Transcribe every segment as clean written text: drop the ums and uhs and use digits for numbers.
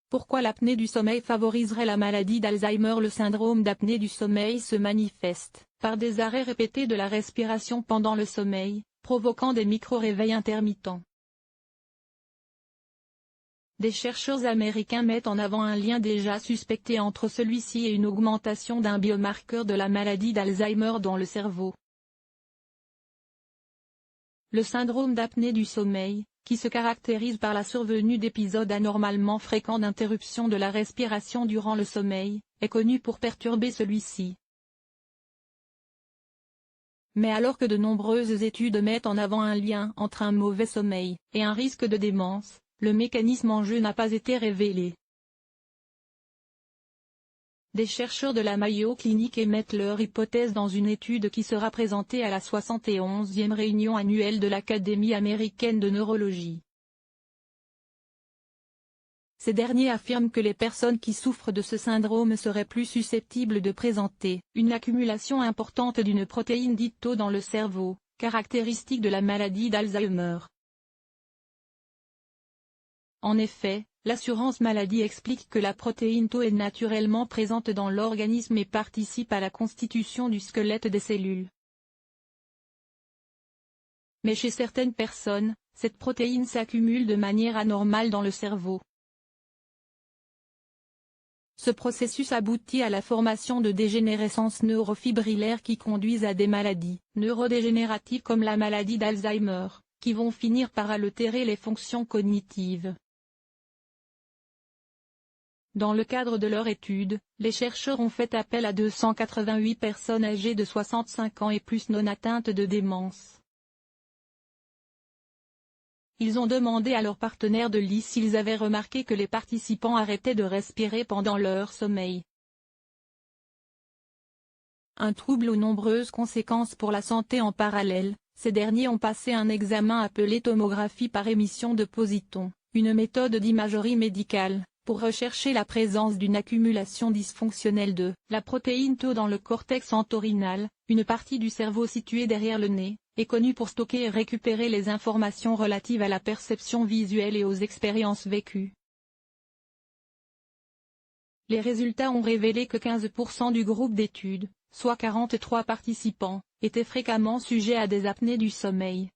Pourquoi l'apnée du sommeil favoriserait la maladie d'Alzheimer? Le syndrome d'apnée du sommeil se manifeste par des arrêts répétés de la respiration pendant le sommeil, provoquant des micro-réveils intermittents. Des chercheurs américains mettent en avant un lien déjà suspecté entre celui-ci et une augmentation d'un biomarqueur de la maladie d'Alzheimer dans le cerveau. Le syndrome d'apnée du sommeil, qui se caractérise par la survenue d'épisodes anormalement fréquents d'interruption de la respiration durant le sommeil, est connu pour perturber celui-ci. Mais alors que de nombreuses études mettent en avant un lien entre un mauvais sommeil et un risque de démence, le mécanisme en jeu n'a pas été révélé. Des chercheurs de la Mayo Clinic émettent leur hypothèse dans une étude qui sera présentée à la 71e réunion annuelle de l'Académie américaine de neurologie. Ces derniers affirment que les personnes qui souffrent de ce syndrome seraient plus susceptibles de présenter une accumulation importante d'une protéine dite Tau dans le cerveau, caractéristique de la maladie d'Alzheimer. En effet, l'assurance maladie explique que la protéine Tau est naturellement présente dans l'organisme et participe à la constitution du squelette des cellules. Mais chez certaines personnes, cette protéine s'accumule de manière anormale dans le cerveau. Ce processus aboutit à la formation de dégénérescences neurofibrillaires qui conduisent à des maladies neurodégénératives comme la maladie d'Alzheimer, qui vont finir par altérer les fonctions cognitives. Dans le cadre de leur étude, les chercheurs ont fait appel à 288 personnes âgées de 65 ans et plus non atteintes de démence. Ils ont demandé à leurs partenaires de lit s'ils avaient remarqué que les participants arrêtaient de respirer pendant leur sommeil. Un trouble aux nombreuses conséquences pour la santé en parallèle, ces derniers ont passé un examen appelé tomographie par émission de positons, une méthode d'imagerie médicale, pour rechercher la présence d'une accumulation dysfonctionnelle de la protéine Tau dans le cortex entorhinal, une partie du cerveau située derrière le nez, est connue pour stocker et récupérer les informations relatives à la perception visuelle et aux expériences vécues. Les résultats ont révélé que 15% du groupe d'études, soit 43 participants, étaient fréquemment sujets à des apnées du sommeil.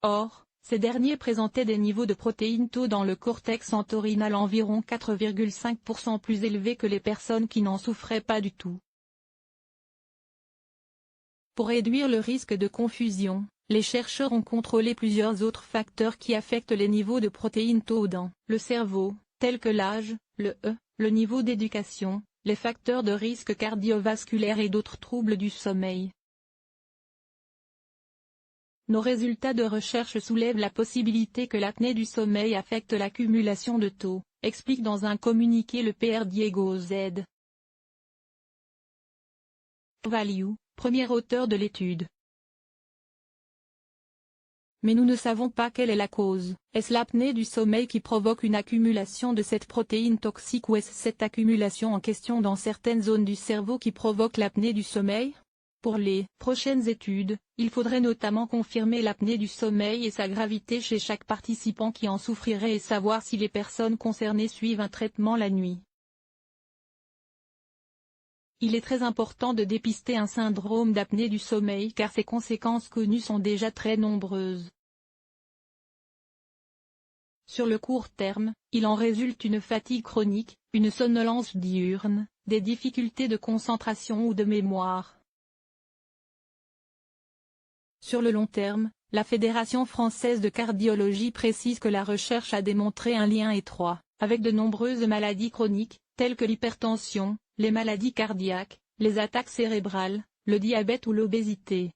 Or, ces derniers présentaient des niveaux de protéine Tau dans le cortex entorhinal environ 4,5% plus élevés que les personnes qui n'en souffraient pas du tout. Pour réduire le risque de confusion, les chercheurs ont contrôlé plusieurs autres facteurs qui affectent les niveaux de protéine Tau dans le cerveau, tels que l'âge, le niveau d'éducation, les facteurs de risque cardiovasculaire et d'autres troubles du sommeil. Nos résultats de recherche soulèvent la possibilité que l'apnée du sommeil affecte l'accumulation de Tau, explique dans un communiqué le Pr Diego Z. Value, premier auteur de l'étude. Mais nous ne savons pas quelle est la cause. Est-ce l'apnée du sommeil qui provoque une accumulation de cette protéine toxique ou est-ce cette accumulation en question dans certaines zones du cerveau qui provoque l'apnée du sommeil? Pour les prochaines études, il faudrait notamment confirmer l'apnée du sommeil et sa gravité chez chaque participant qui en souffrirait et savoir si les personnes concernées suivent un traitement la nuit. Il est très important de dépister un syndrome d'apnée du sommeil car ses conséquences connues sont déjà très nombreuses. Sur le court terme, il en résulte une fatigue chronique, une somnolence diurne, des difficultés de concentration ou de mémoire. Sur le long terme, la Fédération française de cardiologie précise que la recherche a démontré un lien étroit avec de nombreuses maladies chroniques, telles que l'hypertension, les maladies cardiaques, les attaques cérébrales, le diabète ou l'obésité.